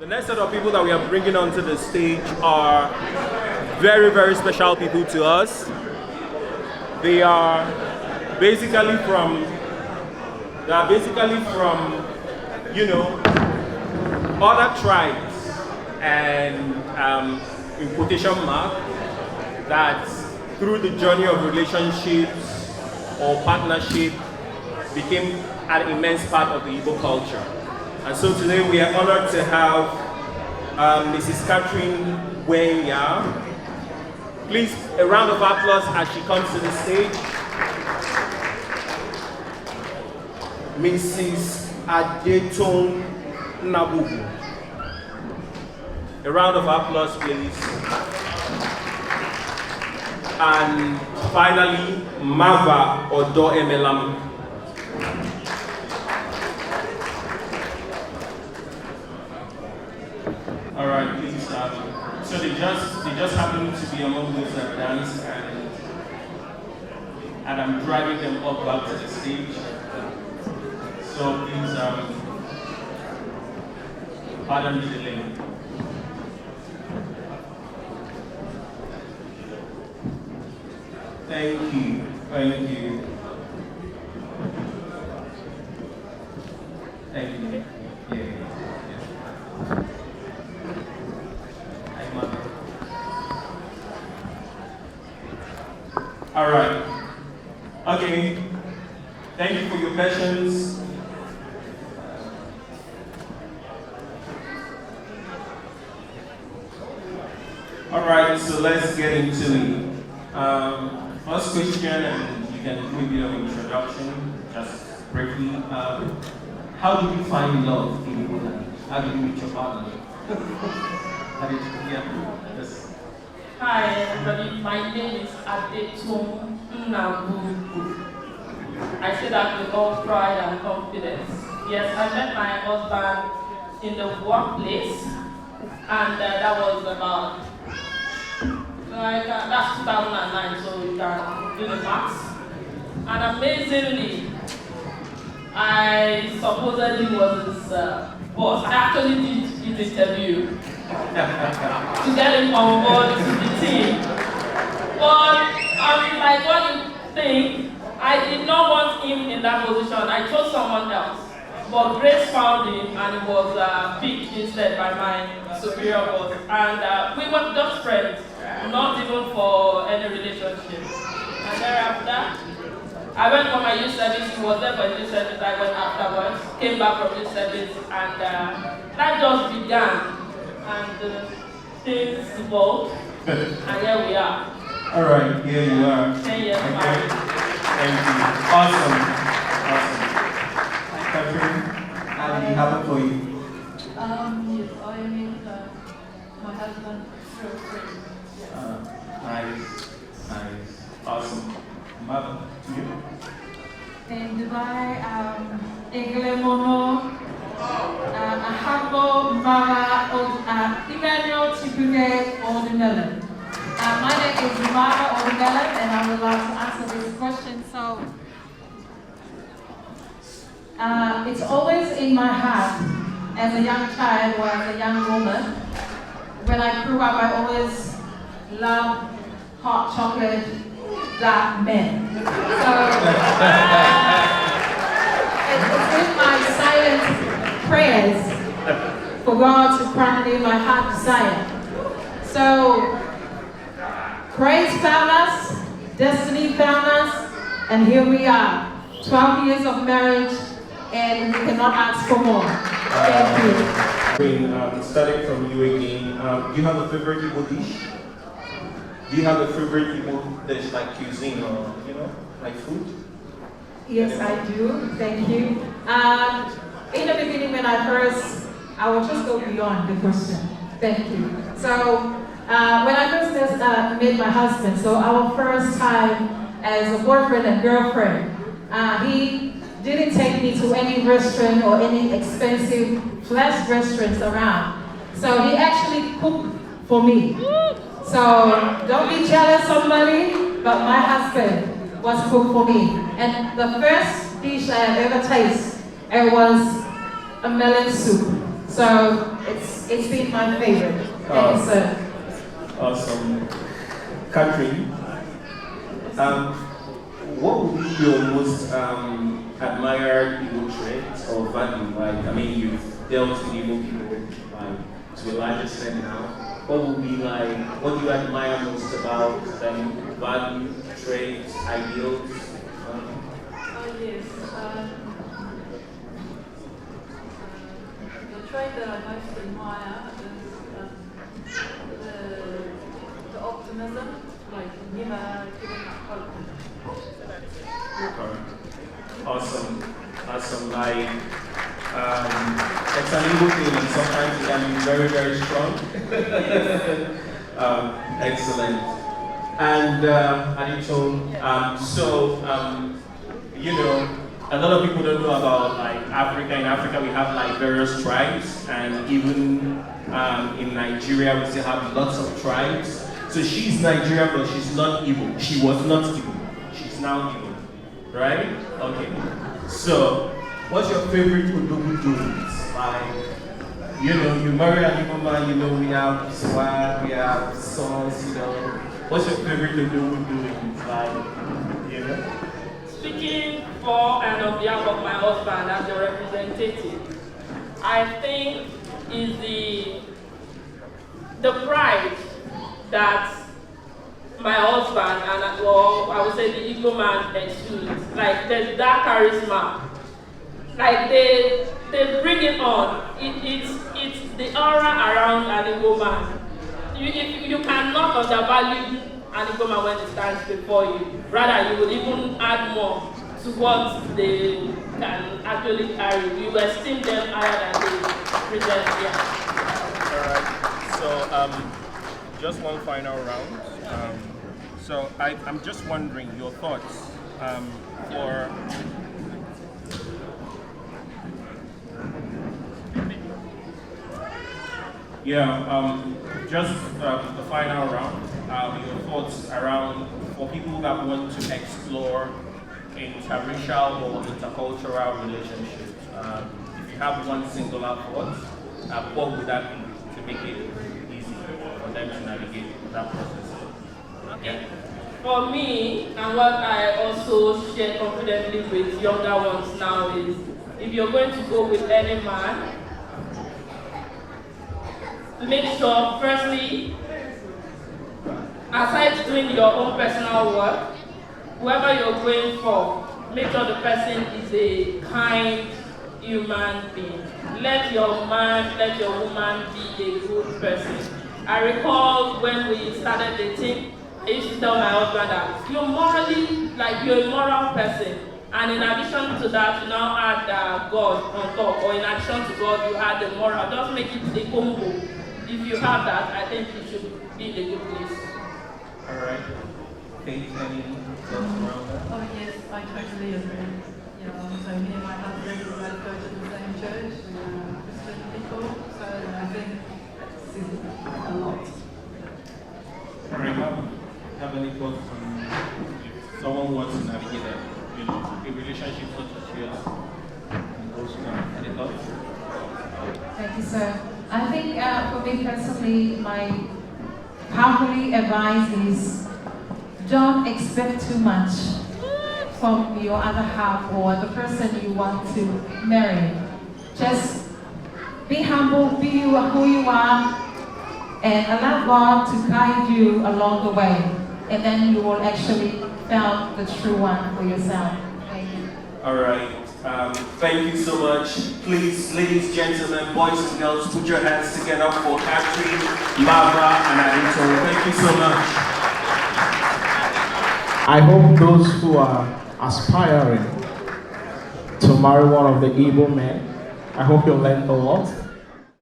The next set of people that we are bringing onto the stage are very, very special people to us. They are basically from, you know, other tribes, and in quotation mark, that through the journey of relationships or partnership became an immense part of the Igbo culture. And so today we are honored to have Mrs. Catherine Wenya. Please, a round of applause as she comes to the stage. Mrs. Adeton Nabubu. A round of applause, please. And finally, Mava Odo Emelam. All right, please. So they just happen to be among those that danced, and I'm driving them up back to the stage. So please, pardon the delay. Thank you. Thank you. Thank you. Yeah. All right. Okay. Thank you for your patience. All right. So let's get into it. First question, and you can do a bit of introduction, just briefly. How did you find love in Igbo land? How did you meet your partner? How did you get this? Hi everybody, my name is Adeton Nabubu. I say that with all pride and confidence. Yes, I met my husband in the workplace, and that was about that's 2009, so you can do the maths. And amazingly, I supposedly was his boss. I actually did his interview to get him on board to the team. But like what you think, I did not want him in that position. I chose someone else. But Grace found him, and he was picked instead by my superior boss. And we were just friends, not even for any relationship. And thereafter, I went for my youth service. He was there for youth service. I went afterwards, came back from youth service, and that just began. And things evolved, and here we are. All right, here you are. 10 years married. Thank you. Awesome. Awesome. Catherine, how did it happen for you? Yes, I met my husband through a friend. Nice. Nice. Awesome. Mother, to you? In Dubai, Eglemono, Ahabo, Mara, Emmanuel Chibuke, Ordinellan. My name is Mara Ordinellan, and I would like to answer this question. So, it's always in my heart, as a young child or as a young woman. When I grew up, I always loved hot chocolate, black men. So, it's with my silent prayers for God to grant me my heart desire. So, grace found us, destiny found us, and here we are. 12 years of marriage, and we cannot ask for more. Thank you. Starting from you again, do you have a favorite Igbo dish? Do you have a favorite Igbo dish, like cuisine or, you know, like food? Yes, I do. Thank you. In the beginning, when I will just go beyond the question. Thank you. So, when I first met my husband, so our first time as a boyfriend and girlfriend, he didn't take me to any restaurant or any expensive flash restaurants around. So he actually cooked for me. So don't be jealous, somebody, but my husband was cooked for me. And the first dish I have ever tasted, it was a melon soup. So it's been my favorite. Thank you, sir. Awesome. Catherine, what would be your most admired Igbo trait or value? Like, I mean, you've dealt with Igbo people to a large extent now. What would be like, what do you admire most about them? Value, traits, ideals? Yes. The trait that I most admire is the optimism, like never giving up hope. Okay. Awesome. Awesome. Like, it's an Igbo thing, and sometimes it can be very, very strong. Excellent. And you know, a lot of people don't know about like Africa. In Africa, we have like various tribes, and even in Nigeria, we still have lots of tribes. So she's Nigerian, but she's not Igbo. She was not Igbo. She's now Igbo, right? Okay. So, what's your favorite Odogu doings? Like, you know, you marry an Igbo man, you know, we have swag, we have songs, you know. What's your favorite Odogu doings? Like, you know? Speaking for and on behalf of my husband as your representative, I think is the pride that my husband and well, I would say the Igbo man exudes. Like there's that charisma. Like they bring it on. It's the aura around an Igbo man. You cannot undervalue an Igbo man when he stands before you. Rather, you would even add more to what they can actually carry. You esteem them higher than they present here. Alright, so just one final round. So I'm just wondering your thoughts for just the final round. Your thoughts around for people that want to explore interracial or intercultural relationships. If you have one singular thought, what would that be to make it easy for them to navigate that process? Okay. For me, and what I also share confidently with younger ones now is, if you're going to go with any man, make sure, firstly, aside doing your own personal work, whoever you're going for, make sure the person is a kind human being. Let your man, let your woman be a good person. I recall when we started dating, I used to tell my husband that you're a moral person. And in addition to that, you now add God on top, or in addition to God, you add the moral. Just make it a combo. If you have that, I think you should be in a good place. All right. Any thoughts around that? Oh yes, I totally agree. So me and my husband we both go to the same church, Christian people. So I think this is a lot. Have any thoughts on if someone wants to navigate a relationship such as yours? Any thoughts? Thank you, sir. I think for me personally, my powerfully advice is don't expect too much from your other half or the person you want to marry. Just be humble, be who you are, and allow God to guide you along the way. And then you will actually find the true one for yourself. Thank you. All right. Thank you so much. Please, ladies, gentlemen, boys and girls, put your hands together for Catherine, Mara, and Adito. Thank you so much. I hope those who are aspiring to marry one of the Igbo men, I hope you'll learn a lot.